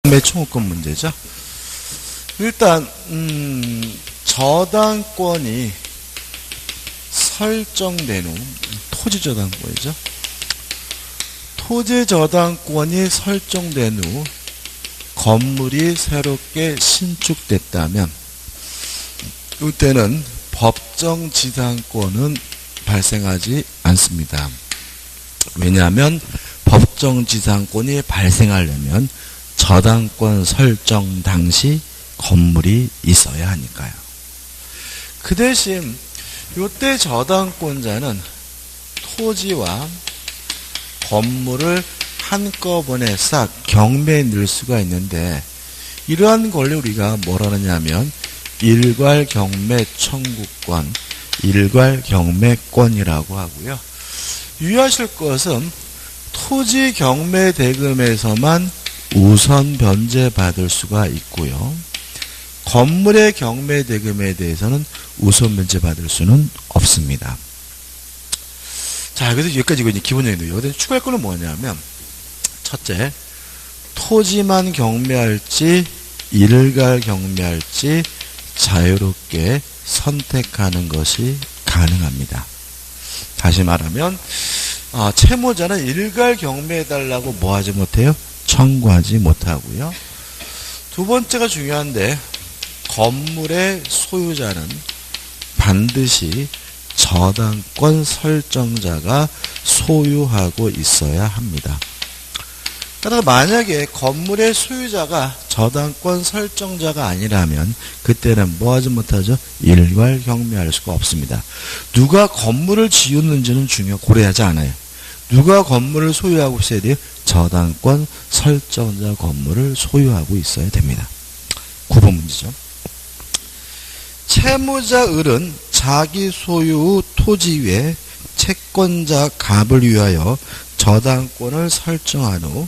경매 청구권 문제죠. 일단 저당권이 설정된 후 토지저당권이죠. 토지저당권이 설정된 후 건물이 새롭게 신축됐다면 이때는 법정지상권은 발생하지 않습니다. 왜냐하면 법정지상권이 발생하려면 저당권 설정 당시 건물이 있어야 하니까요. 그 대신 이때 저당권자는 토지와 건물을 한꺼번에 싹 경매에 넣을 수가 있는데 이러한 권리 우리가 뭐라 하냐면 일괄경매 청구권, 일괄경매권이라고 하고요. 유의하실 것은 토지 경매 대금에서만 우선 변제받을 수가 있고요. 건물의 경매 대금에 대해서는 우선 변제받을 수는 없습니다. 자, 그래서 여기까지 기본적인 내용. 여기서 추가할 거는 뭐냐면 첫째, 토지만 경매할지 일괄 경매할지 자유롭게 선택하는 것이 가능합니다. 다시 말하면 채무자는 일괄 경매해달라고 뭐하지 못해요? 청구하지 못하고요. 두 번째가 중요한데 건물의 소유자는 반드시 저당권 설정자가 소유하고 있어야 합니다. 따라서 만약에 건물의 소유자가 저당권 설정자가 아니라면 그때는 뭐하지 못하죠? 일괄 경매할 수가 없습니다. 누가 건물을 지었는지는 고려하지 않아요. 누가 건물을 소유하고 있어야 돼요? 저당권 설정자 건물을 소유하고 있어야 됩니다. 9번 문제죠. 채무자 을은 자기 소유 토지 위에 채권자 갑을 위하여 저당권을 설정한 후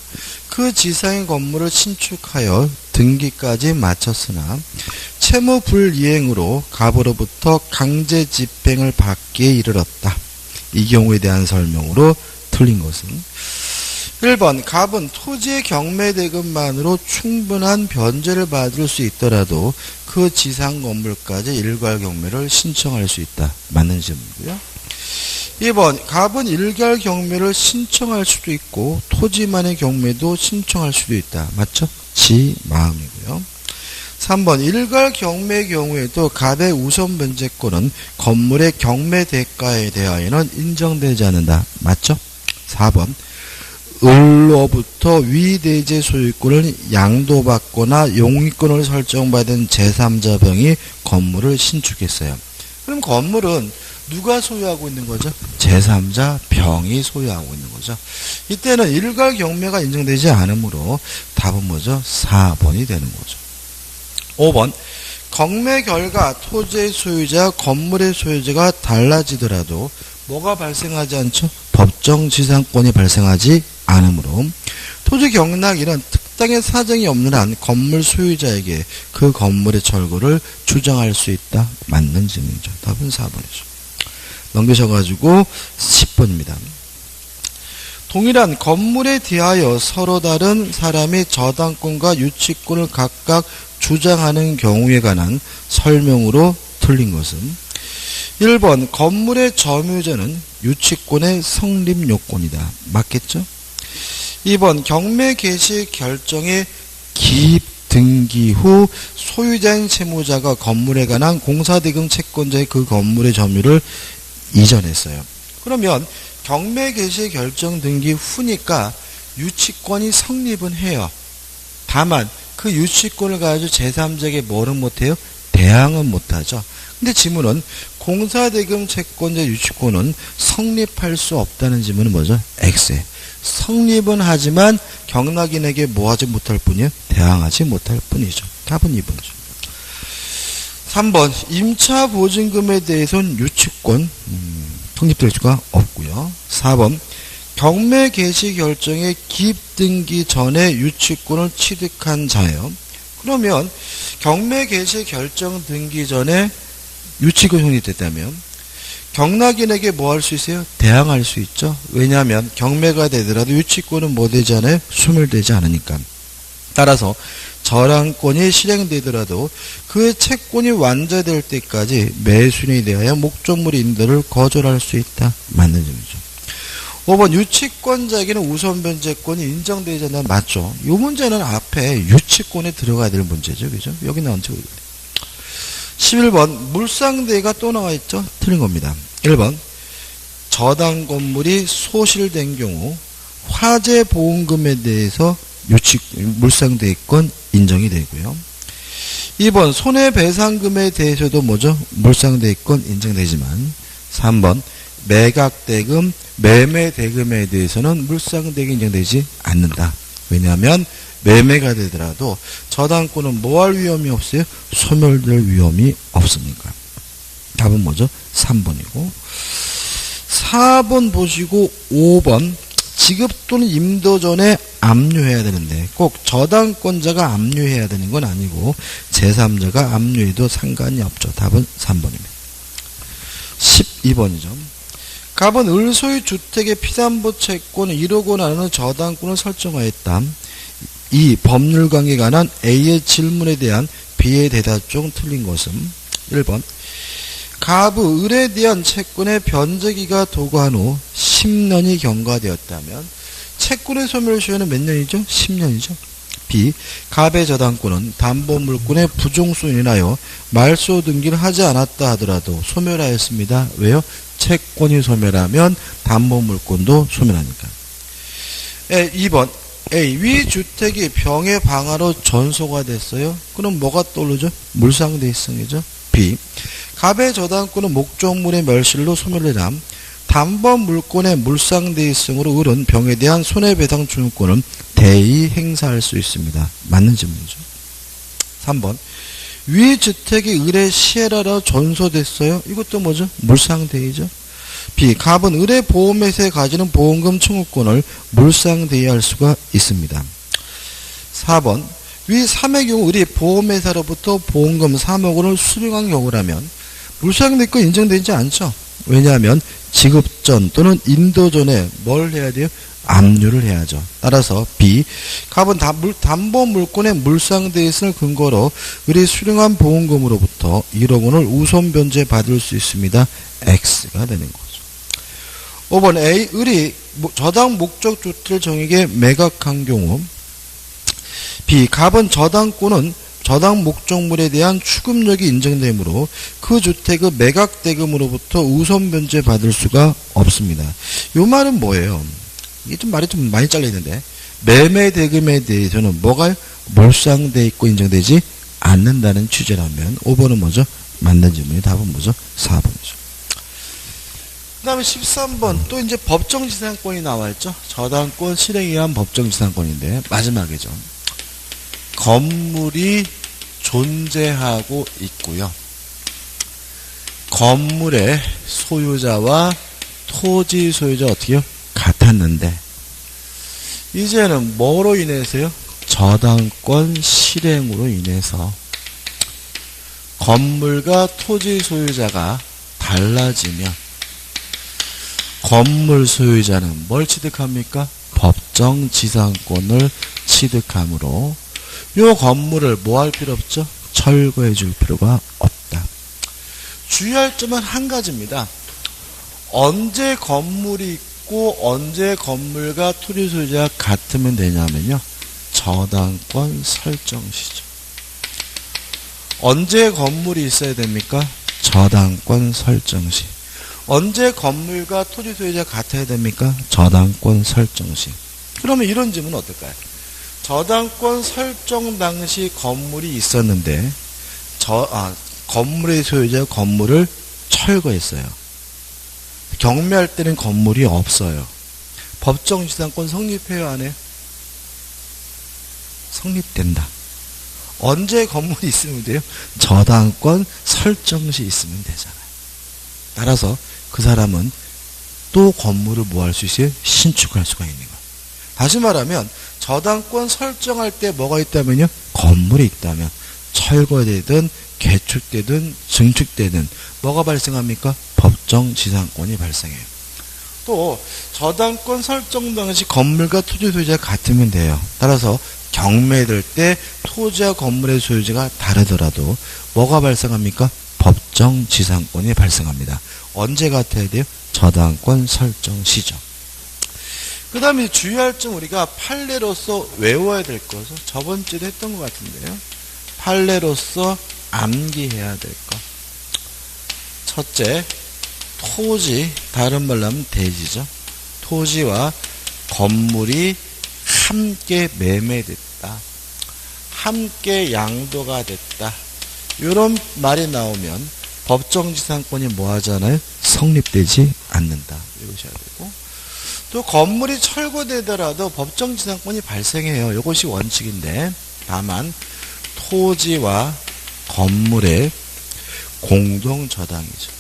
그 지상의 건물을 신축하여 등기까지 마쳤으나 채무 불이행으로 갑으로부터 강제 집행을 받기에 이르렀다. 이 경우에 대한 설명으로 틀린 것은 1번 갑은 토지의 경매 대금만으로 충분한 변제를 받을 수 있더라도 그 지상 건물까지 일괄 경매를 신청할 수 있다. 맞는 질문이고요. 2번 갑은 일괄 경매를 신청할 수도 있고 토지만의 경매도 신청할 수도 있다. 맞죠? 지 마음이고요. 3번 일괄 경매의 경우에도 갑의 우선 변제권은 건물의 경매 대가에 대하여는 인정되지 않는다. 맞죠? 4번 을로부터 위대제 소유권을 양도받거나 용의권을 설정받은 제3자 병이 건물을 신축했어요. 그럼 건물은 누가 소유하고 있는 거죠? 제3자 병이 소유하고 있는 거죠. 이때는 일괄 경매가 인정되지 않으므로 답은 뭐죠? 4번이 되는 거죠. 5번 경매 결과 토지의 소유자, 건물의 소유자가 달라지더라도 뭐가 발생하지 않죠? 법정지상권이 발생하지 않으므로 토지 경락이란 특당의 사정이 없는 한 건물 소유자에게 그 건물의 철거를 주장할 수 있다. 맞는 질문이죠. 답은 4번이죠. 넘기셔가지고 10번입니다. 동일한 건물에 대하여 서로 다른 사람이 저당권과 유치권을 각각 주장하는 경우에 관한 설명으로 틀린 것은 1번 건물의 점유자는 유치권의 성립 요건이다. 맞겠죠? 2번 경매 개시 결정의 기입 등기 후 소유자인 채무자가 건물에 관한 공사대금 채권자의 그 건물의 점유를 이전했어요. 그러면 경매 개시 결정 등기 후니까 유치권이 성립은 해요. 다만 그 유치권을 가지고 제3자에게 뭐는 못해요? 대항은 못하죠. 근데 지문은 공사대금 채권자 유치권은 성립할 수 없다는 지문은 뭐죠? X에. 성립은 하지만 경락인에게 뭐하지 못할 뿐이에요? 대항하지 못할 뿐이죠. 답은 2번이죠. 3번 임차 보증금에 대해서는 유치권 성립될 수가 없고요. 4번 경매 개시 결정의 기입 등기 전에 유치권을 취득한 자예요. 그러면 경매 개시 결정 등기 전에 유치권 성립됐다면 경락인에게 뭐 할 수 있어요? 대항할 수 있죠. 왜냐하면 경매가 되더라도 유치권은 뭐 되지 않아요? 소멸되지 않으니까. 따라서 저당권이 실행되더라도 그 채권이 완화될 때까지 매수인에 대하여 목적물 인도를 거절할 수 있다. 맞는 점이죠. 5번 유치권자에게는 우선 변제권이 인정되지 않는 맞죠. 이 문제는 앞에 유치권에 들어가야 될 문제죠. 그죠? 여기는 언제 11번 물상대가 또 나와 있죠. 틀린 겁니다. 1번 저당 건물이 소실된 경우 화재 보험금에 대해서 물상대권 인정이 되고요. 2번 손해배상금에 대해서도 뭐죠? 물상대권 인정되지만 3번 매각대금, 매매대금에 대해서는 물상대금이 인정되지 않는다. 왜냐하면 매매가 되더라도 저당권은 뭐 할 위험이 없어요? 소멸될 위험이 없으니까. 답은 뭐죠? 3번이고 4번 보시고 5번 지급 또는 임도 전에 압류해야 되는데 꼭 저당권자가 압류해야 되는 건 아니고 제3자가 압류해도 상관이 없죠. 답은 3번입니다. 12번이죠. 갑은 을소유 주택의 피담보 채권을 1억 원 안에는 저당권을 설정하였다. 이 법률관계에 관한 A의 질문에 대한 B의 대답 중 틀린 것은 1번 갑의 을에 대한 채권의 변제기가 도과한 후 10년이 경과되었다면 채권의 소멸시효는 몇 년이죠? 10년이죠. B. 갑의 저당권은 담보물권의 부종수로 인하여 말소 등기를 하지 않았다 하더라도 소멸하였습니다. 왜요? 채권이 소멸하면 담보물권도 소멸하니까. 2번 A. 위 주택이 병의 방화로 전소가 됐어요. 그럼 뭐가 떠오르죠? 물상대이성이죠. B. 갑의 저당권은 목적물의 멸실로 소멸되나 담보물권의 물상대이성으로 을은 병에 대한 손해배상 주권을 대의 행사할 수 있습니다. 맞는 질문이죠. 3번 위 주택이 을의 시혜라로 전소됐어요. 이것도 뭐죠? 물상대의죠. B. 갑은 을의 보험회사에 가지는 보험금 청구권을 물상대의할 수가 있습니다. 4번 위 3의 경우 을이 보험회사로부터 보험금 3억 원을 수령한 경우라면 물상대권 인정되지 않죠. 왜냐하면 지급 전 또는 인도 전에 뭘 해야 돼요? 압류를 해야죠. 따라서 B. 갑은 담보물권의 물상대의성을 근거로 을이 수령한 보험금으로부터 1억 원을 우선 변제 받을 수 있습니다. X가 되는 거죠. 5번 A. 을이 저당 목적 주택을 정액에 매각한 경우 B. 갑은 저당권은 저당 목적물에 대한 추금력이 인정되므로 그 주택의 매각대금으로부터 우선 변제 받을 수가 없습니다. 이 말은 뭐예요? 이게 좀 말이 좀 많이 잘려있는데 매매대금에 대해서는 뭐가 물상돼 있고 인정되지 않는다는 취지라면 5번은 뭐죠? 맞는 질문이 답은 뭐죠? 4번이죠. 그 다음에 13번 또 이제 법정지상권이 나와있죠. 저당권 실행에 의한 법정지상권인데 마지막이죠. 건물이 존재하고 있고요. 건물의 소유자와 토지 소유자 어떻게요? 같았는데 이제는 뭐로 인해서요? 저당권 실행으로 인해서 건물과 토지 소유자가 달라지면 건물 소유자는 뭘 취득합니까? 법정지상권을 취득하므로 이 건물을 뭐 할 필요 없죠? 철거해 줄 필요가 없다. 주의할 점은 한 가지입니다. 언제 건물이 있고 언제 건물과 토지 소유자가 같으면 되냐면요. 저당권 설정 시죠. 언제 건물이 있어야 됩니까? 저당권 설정 시. 언제 건물과 토지 소유자가 같아야 됩니까? 저당권 설정 시. 그러면 이런 질문은 어떨까요? 저당권 설정 당시 건물이 있었는데 건물의 소유자가 건물을 철거했어요. 경매할 때는 건물이 없어요. 법정지상권 성립해요, 안 해요? 성립된다. 언제 건물이 있으면 돼요? 저당권 설정 시 있으면 되잖아요. 따라서 그 사람은 또 건물을 뭐 할 수 있어요? 신축할 수가 있는 거예요. 다시 말하면 저당권 설정할 때 뭐가 있다면요? 건물이 있다면 철거되든 개축되든 증축되든 뭐가 발생합니까? 법정지상권이 발생해요. 또 저당권 설정 당시 건물과 토지 소유자가 같으면 돼요. 따라서 경매될 때 토지와 건물의 소유자가 다르더라도 뭐가 발생합니까? 법정지상권이 발생합니다. 언제 같아야 돼요? 저당권 설정 시점. 그 다음에 주의할 점 우리가 판례로서 외워야 될 것은 저번 주에도 했던 것 같은데요. 판례로서 암기해야 될 것. 첫째, 토지, 다른 말로 하면 대지죠. 토지와 건물이 함께 매매됐다. 함께 양도가 됐다. 이런 말이 나오면 법정지상권이 뭐 하잖아요? 성립되지 않는다. 이러셔야 되고. 또 건물이 철거되더라도 법정지상권이 발생해요. 이것이 원칙인데 다만 토지와 건물의 공동저당이죠.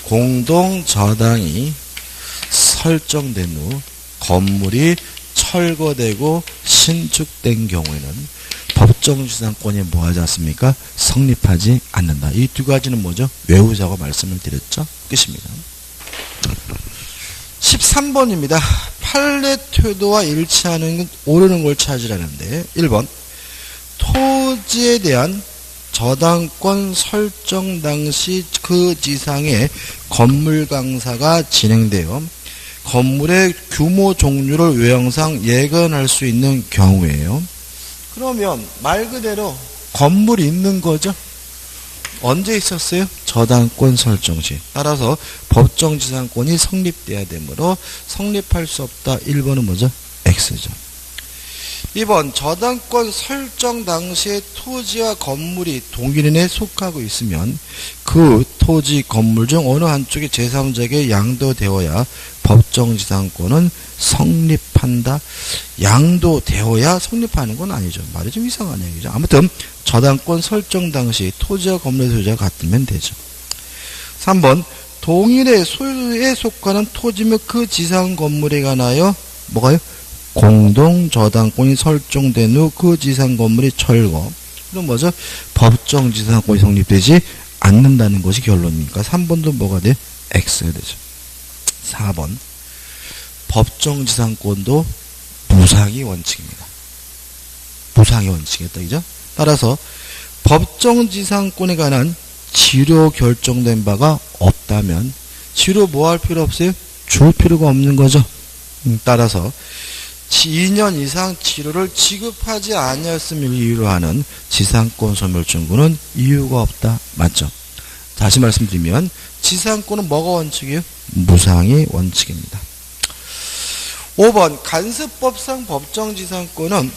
공동저당이 설정된 후 건물이 철거되고 신축된 경우에는 법정지상권이 뭐하지 않습니까? 성립하지 않는다. 이 두 가지는 뭐죠? 외우자고 말씀을 드렸죠. 끝입니다. 13번입니다. 판례 태도와 일치하는 옳은 걸 찾으라는데 1번 토지에 대한 저당권 설정 당시 그 지상에 건물 강사가 진행되어 건물의 규모 종류를 외형상 예견할 수 있는 경우에요. 그러면 말 그대로 건물이 있는 거죠. 언제 있었어요? 저당권 설정 시. 따라서 법정지상권이 성립돼야 되므로 성립할 수 없다. 1번은 뭐죠? X죠. 2번 저당권 설정 당시에 토지와 건물이 동일인에 속하고 있으면 그 토지 건물 중 어느 한쪽이 제3자에게 양도되어야 법정지상권은 성립한다. 양도되어야 성립하는 건 아니죠. 말이 좀 이상한 얘기죠. 아무튼 저당권 설정 당시 토지와 건물의 소유자가 같으면 되죠. 3번 동일의 소유에 속하는 토지 및 그 지상 건물에 관하여 뭐가요? 공동저당권이 설정된 후 그 지상 건물이 철거. 그럼 뭐죠? 법정지상권이 성립되지 않는다는 것이 결론이니까 3번도 뭐가 돼? X가 되죠. 4번 법정지상권도 무상이 원칙입니다. 무상이 원칙이었다. 그죠? 따라서 법정지상권에 관한 지료 결정된 바가 없다면 지료 뭐 할 필요 없어요? 줄 필요가 없는 거죠. 따라서 2년 이상 지료를 지급하지 아니었음을 이유로 하는 지상권 소멸 청구는 이유가 없다. 맞죠? 다시 말씀드리면 지상권은 뭐가 원칙이에요? 무상이 원칙입니다. 5번 간습법상 법정지상권은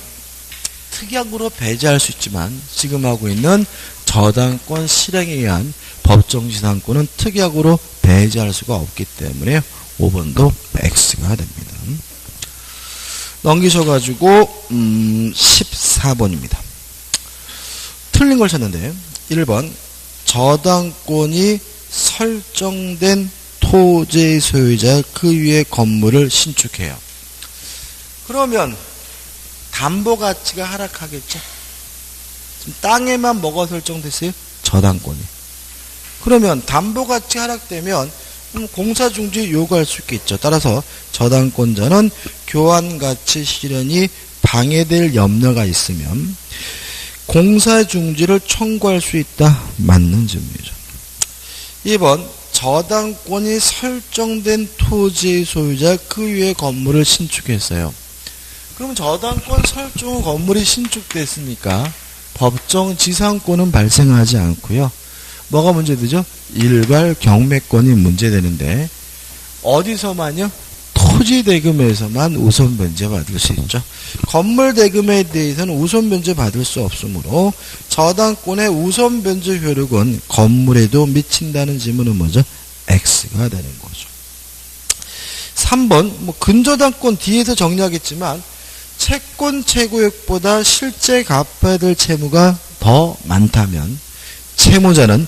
특약으로 배제할 수 있지만 지금 하고 있는 저당권 실행에 의한 법정지상권은 특약으로 배제할 수가 없기 때문에 5번도 X가 됩니다. 넘기셔가지고 14번입니다. 틀린 걸 찾는데 1번 저당권이 설정된 토지의 소유자 그 위에 건물을 신축해요. 그러면 담보가치가 하락하겠죠. 땅에만 뭐가 설정됐어요? 저당권이. 그러면 담보가치가 하락되면 공사중지 요구할 수 있겠죠. 따라서 저당권자는 교환가치 실현이 방해될 염려가 있으면 공사중지를 청구할 수 있다. 맞는 질문이죠. 2번 저당권이 설정된 토지의 소유자 그 위에 건물을 신축했어요. 그럼 저당권 설정 후 건물이 신축됐으니까 법정지상권은 발생하지 않고요. 뭐가 문제되죠? 일괄 경매권이 문제되는데 어디서만요? 토지 대금에서만 우선 변제 받을 수 있죠. 건물 대금에 대해서는 우선 변제 받을 수 없으므로 저당권의 우선 변제 효력은 건물에도 미친다는 질문은 뭐죠? X가 되는 거죠. 3번 근저당권 뒤에서 정리하겠지만 채권 채무액보다 실제 갚아야 될 채무가 더 많다면 채무자는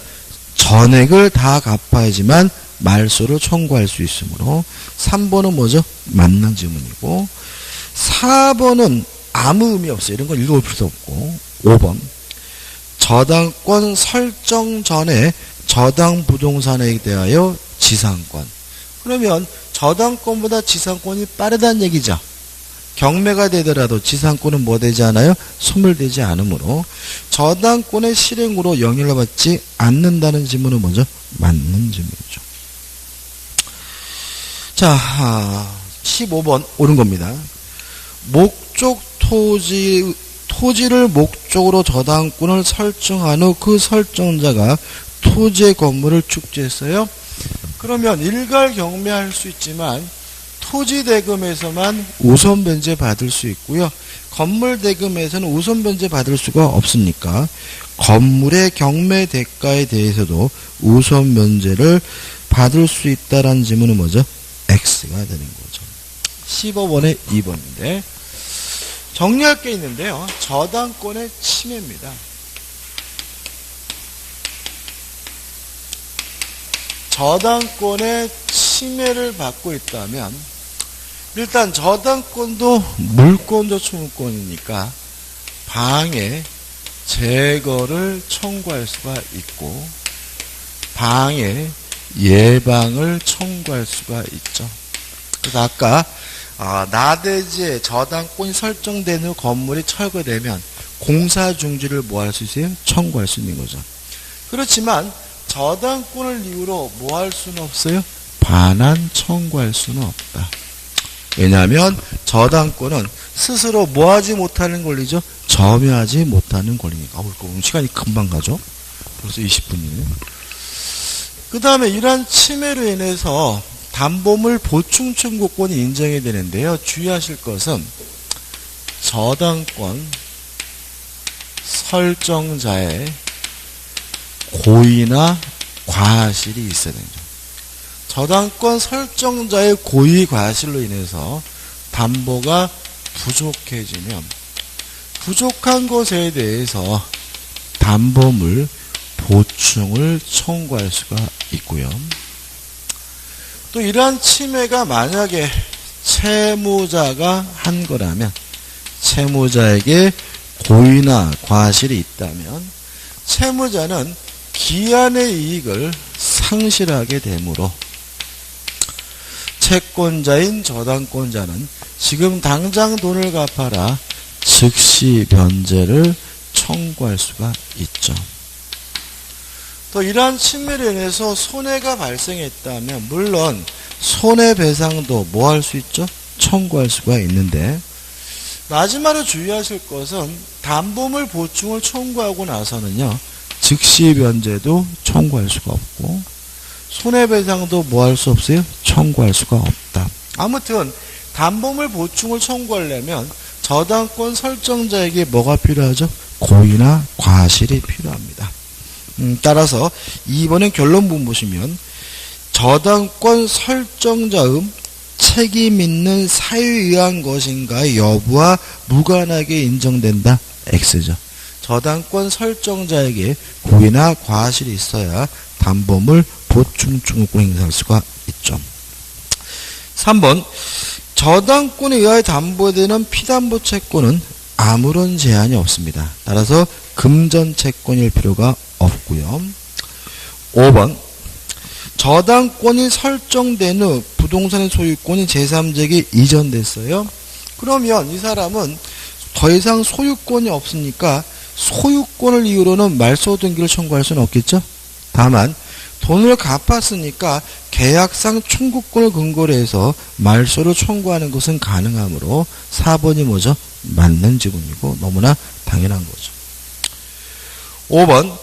전액을 다 갚아야지만 말소를 청구할 수 있으므로 3번은 뭐죠? 맞는 질문이고 4번은 아무 의미 없어요. 이런 건 읽어볼 필요도 없고 5번 저당권 설정 전에 저당 부동산에 대하여 지상권. 그러면 저당권보다 지상권이 빠르다는 얘기죠. 경매가 되더라도 지상권은 뭐 되지 않아요? 소멸되지 않으므로 저당권의 실행으로 영향을 받지 않는다는 지문은 뭐죠? 맞는 지문이죠. 자, 15번 옳은 겁니다. 목적 토지를 목적으로 저당권을 설정한 후 그 설정자가 토지의 건물을 축제했어요. 그러면 일괄 경매할 수 있지만 토지 대금에서만 우선 변제 받을 수 있고요. 건물 대금에서는 우선 변제 받을 수가 없으니까 건물의 경매 대가에 대해서도 우선 변제를 받을 수 있다라는 지문은 뭐죠? X가 되는 거죠. 15번에 2번인데 정리할 게 있는데요. 저당권의 침해입니다. 저당권의 침해를 받고 있다면 일단 저당권도 물권저축물권이니까 방해, 제거를 청구할 수가 있고 방해, 예방을 청구할 수가 있죠. 그래서 아까 나대지에 저당권이 설정된 후 건물이 철거되면 공사 중지를 뭐 할 수 있어요? 청구할 수 있는 거죠. 그렇지만 저당권을 이유로 뭐 할 수는 없어요? 반환 청구할 수는 없다. 왜냐하면 저당권은 스스로 뭐 하지 못하는 권리죠? 점유하지 못하는 권리니까. 시간이 금방 가죠? 벌써 20분이네요. 그 다음에 이러한 침해로 인해서 담보물 보충 청구권이 인정이 되는데요. 주의하실 것은 저당권 설정자의 고의나 과실이 있어야 됩니다. 저당권 설정자의 고의 과실로 인해서 담보가 부족해지면 부족한 것에 대해서 담보물 보충을 청구할 수가 있고요. 또 이러한 침해가 만약에 채무자가 한 거라면 채무자에게 고의나 과실이 있다면 채무자는 기한의 이익을 상실하게 되므로 채권자인 저당권자는 지금 당장 돈을 갚아라 즉시 변제를 청구할 수가 있죠. 또 이러한 침해로 인해서 손해가 발생했다면 물론 손해배상도 뭐 할 수 있죠? 청구할 수가 있는데 마지막으로 주의하실 것은 담보물 보충을 청구하고 나서는요. 즉시 변제도 청구할 수가 없고 손해배상도 뭐 할 수 없어요? 청구할 수가 없다. 아무튼 담보물 보충을 청구하려면 저당권 설정자에게 뭐가 필요하죠? 고의나 과실이 필요합니다. 따라서 2번의 결론 부분 보시면 저당권 설정자의 책임 있는 사유에 의한 것인가 여부와 무관하게 인정된다. X죠. 저당권 설정자에게 고의나 과실이 있어야 담보물 보충 청구권 행사할 수가 있죠. 3번 저당권에 의하여 담보되는 피담보 채권은 아무런 제한이 없습니다. 따라서 금전 채권일 필요가 없고요. 5번 저당권이 설정된 후 부동산의 소유권이 제3자에게 이전됐어요. 그러면 이 사람은 더 이상 소유권이 없으니까 소유권을 이유로는 말소 등기를 청구할 수는 없겠죠. 다만 돈을 갚았으니까 계약상 청구권을 근거로 해서 말소를 청구하는 것은 가능하므로 4번이 뭐죠? 맞는 지문이고 너무나 당연한 거죠. 5번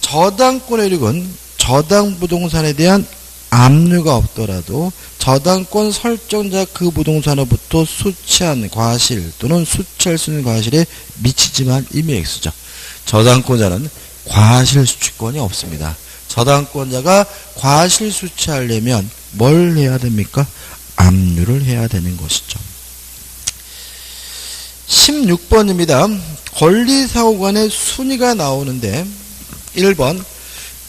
저당권의 이익은 저당 부동산에 대한 압류가 없더라도 저당권 설정자 그 부동산으로부터 수취한 과실 또는 수취할 수 있는 과실에 미치지만 이미 X죠. 저당권자는 과실 수취권이 없습니다. 저당권자가 과실 수취하려면 뭘 해야 됩니까? 압류를 해야 되는 것이죠. 16번입니다. 권리사고간의 순위가 나오는데 1번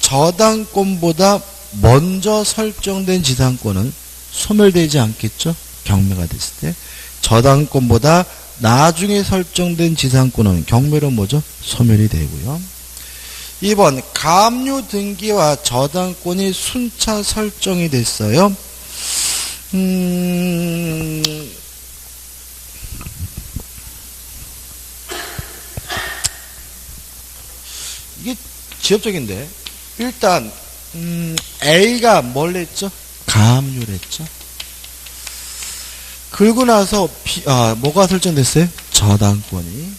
저당권보다 먼저 설정된 지상권은 소멸되지 않겠죠? 경매가 됐을 때. 저당권보다 나중에 설정된 지상권은 경매로 뭐죠? 소멸이 되고요. 2번 가압류 등기와 저당권이 순차 설정이 됐어요. 이게 지엽적인데 일단 A가 뭘 했죠? 가압류를 했죠. 그리고 나서 뭐가 설정됐어요? 저당권이.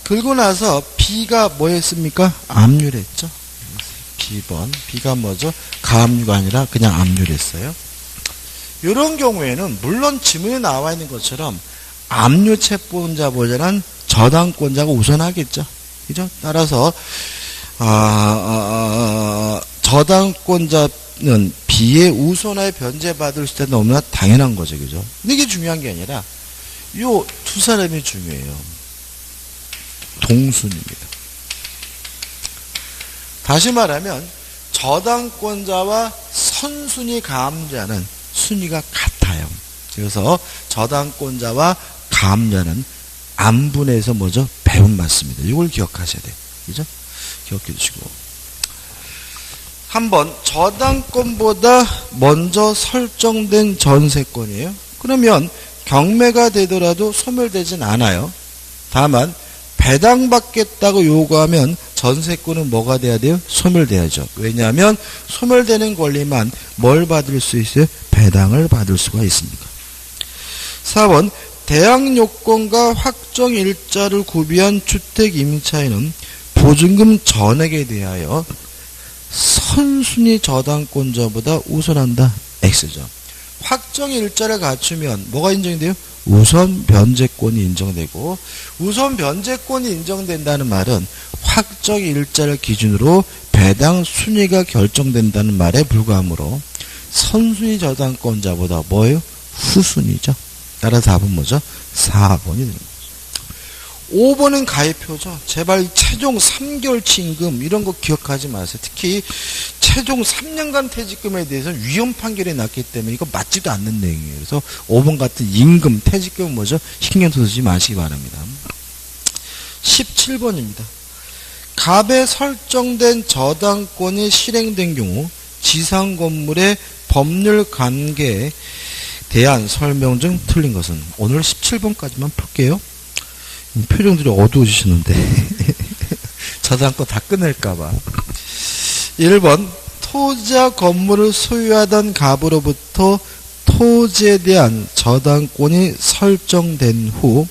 그리고 나서 B가 뭐 했습니까? 압류를 했죠. B번. B가 뭐죠? 가압류가 아니라 그냥 압류를 했어요. 이런 경우에는 물론 지문에 나와 있는 것처럼 압류 채권자보다는 저당권자가 우선하겠죠. 그죠? 따라서 저당권자는 B의 우선하에 변제받을 수 있다는 너무나 당연한 거죠. 그죠? 근데 이게 중요한 게 아니라 요 두 사람이 중요해요. 동순입니다. 다시 말하면 저당권자와 선순위 가압자는 순위가 같아요. 그래서 저당권자와 가압자는 안분해서 뭐죠? 배분받습니다. 이걸 기억하셔야 돼요. 그죠? 기억해 주시고. 한번 저당권보다 먼저 설정된 전세권이에요. 그러면 경매가 되더라도 소멸되진 않아요. 다만 배당받겠다고 요구하면 전세권은 뭐가 돼야 돼요? 소멸돼야죠. 왜냐하면 소멸되는 권리만 뭘 받을 수 있어요? 배당을 받을 수가 있습니다. 4번 대항 요건과 확정 일자를 구비한 주택 임차인은 보증금 전액에 대하여 선순위 저당권자보다 우선한다. X죠. 확정 일자를 갖추면 뭐가 인정이 돼요? 우선 변제권이 인정되고, 우선 변제권이 인정된다는 말은 확정 일자를 기준으로 배당 순위가 결정된다는 말에 불과하므로 선순위 저당권자보다 뭐예요? 후순위죠. 따라서 답은 뭐죠? 4번이 되는 거죠. 5번은 가입표죠. 제발 최종 3개월치 임금 이런 거 기억하지 마세요. 특히 최종 3년간 퇴직금에 대해서는 위헌 판결이 났기 때문에 이거 맞지도 않는 내용이에요. 그래서 5번 같은 임금, 퇴직금은 뭐죠? 신경 쓰지 마시기 바랍니다. 17번입니다. 갑에 설정된 저당권이 실행된 경우 지상 건물의 법률 관계에 대한 설명 중 틀린 것은? 오늘 17번까지만 풀게요. 표정들이 어두워지시는데 저당권 다 끝낼까봐. 1번 토지와 건물을 소유하던 갑으로부터 토지에 대한 저당권이 설정된 후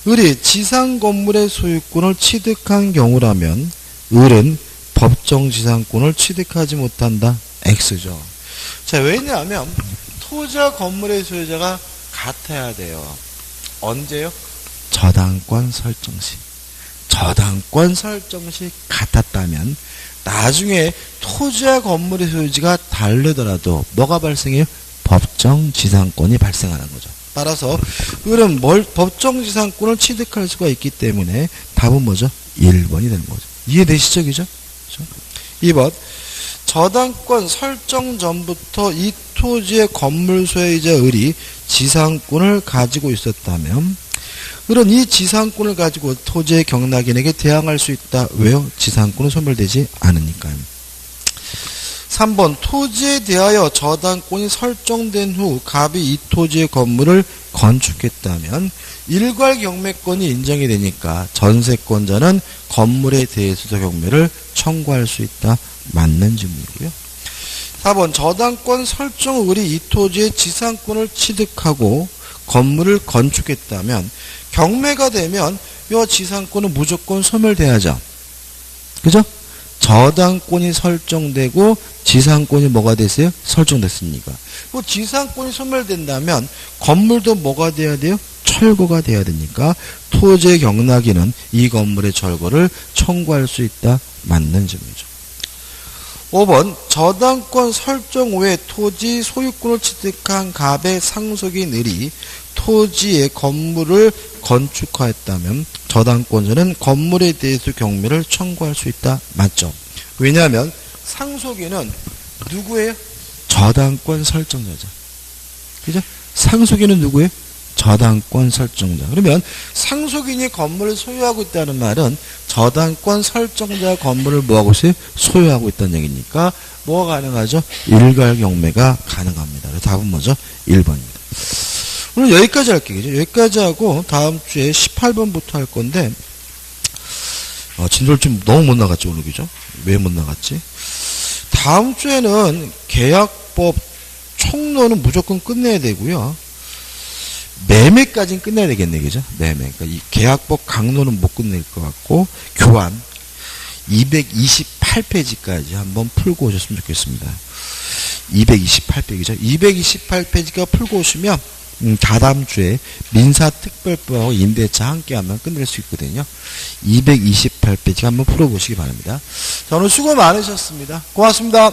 을이 지상 건물의 소유권을 취득한 경우라면 을은 법정 지상권을 취득하지 못한다. X죠. 자, 왜냐하면 토지와 건물의 소유자가 같아야 돼요. 언제요? 저당권 설정 시. 저당권 설정 시 같았다면 나중에 토지와 건물의 소유지가 다르더라도 뭐가 발생해요? 법정 지상권이 발생하는 거죠. 따라서 을은 법정 지상권을 취득할 수가 있기 때문에 답은 뭐죠? 1번이 되는 거죠. 이해되시죠? 그죠? 2번 저당권 설정 전부터 이 토지의 건물 소유자 을이 지상권을 가지고 있었다면 을은 이 지상권을 가지고 토지의 경락인에게 대항할 수 있다. 왜요? 지상권은 소멸되지 않으니까요. 3번 토지에 대하여 저당권이 설정된 후 갑이 이 토지의 건물을 건축했다면 일괄 경매권이 인정이 되니까 전세권자는 건물에 대해서도 경매를 청구할 수 있다. 맞는 질문이고요. 4번 저당권 설정 을이 이 토지의 지상권을 취득하고 건물을 건축했다면 경매가 되면 이 지상권은 무조건 소멸돼야죠. 그죠? 저당권이 설정되고 지상권이 뭐가 됐어요? 설정됐으니까. 뭐 지상권이 소멸된다면 건물도 뭐가 돼야 돼요? 철거가 돼야 되니까 토지의 경락인은 이 건물의 철거를 청구할 수 있다. 맞는 점이죠. 5번 저당권 설정 후에 토지 소유권을 취득한 갑의 상속인 을이 토지의 건물을 건축하였다면 저당권자는 건물에 대해서 경매를 청구할 수 있다. 맞죠? 왜냐하면 상속인은 누구예요? 저당권 설정자죠. 그죠? 상속인은 누구예요? 저당권 설정자. 그러면 상속인이 건물을 소유하고 있다는 말은 저당권 설정자 건물을 뭐하고 있어요? 소유하고 있다는 얘기니까 뭐가 가능하죠? 일괄 경매가 가능합니다. 그래서 답은 뭐죠? 1번입니다. 오늘 여기까지 할게요. 여기까지 하고 다음 주에 18번부터 할 건데 진돌 너무 못 나갔죠, 오늘, 그죠? 왜 못 나갔지? 다음 주에는 계약법 총론은 무조건 끝내야 되고요. 매매까지는 끝내야 되겠네, 그죠? 매매. 그러니까 이 계약법 강론은 못 끝낼 것 같고, 교환 228페이지까지 한번 풀고 오셨으면 좋겠습니다. 228페이지죠. 228페이지가 풀고 오시면 다다음 주에 민사특별법하고 임대차 함께하면 끝낼 수 있거든요. 228페이지 한번 풀어보시기 바랍니다. 자, 오늘 수고 많으셨습니다. 고맙습니다.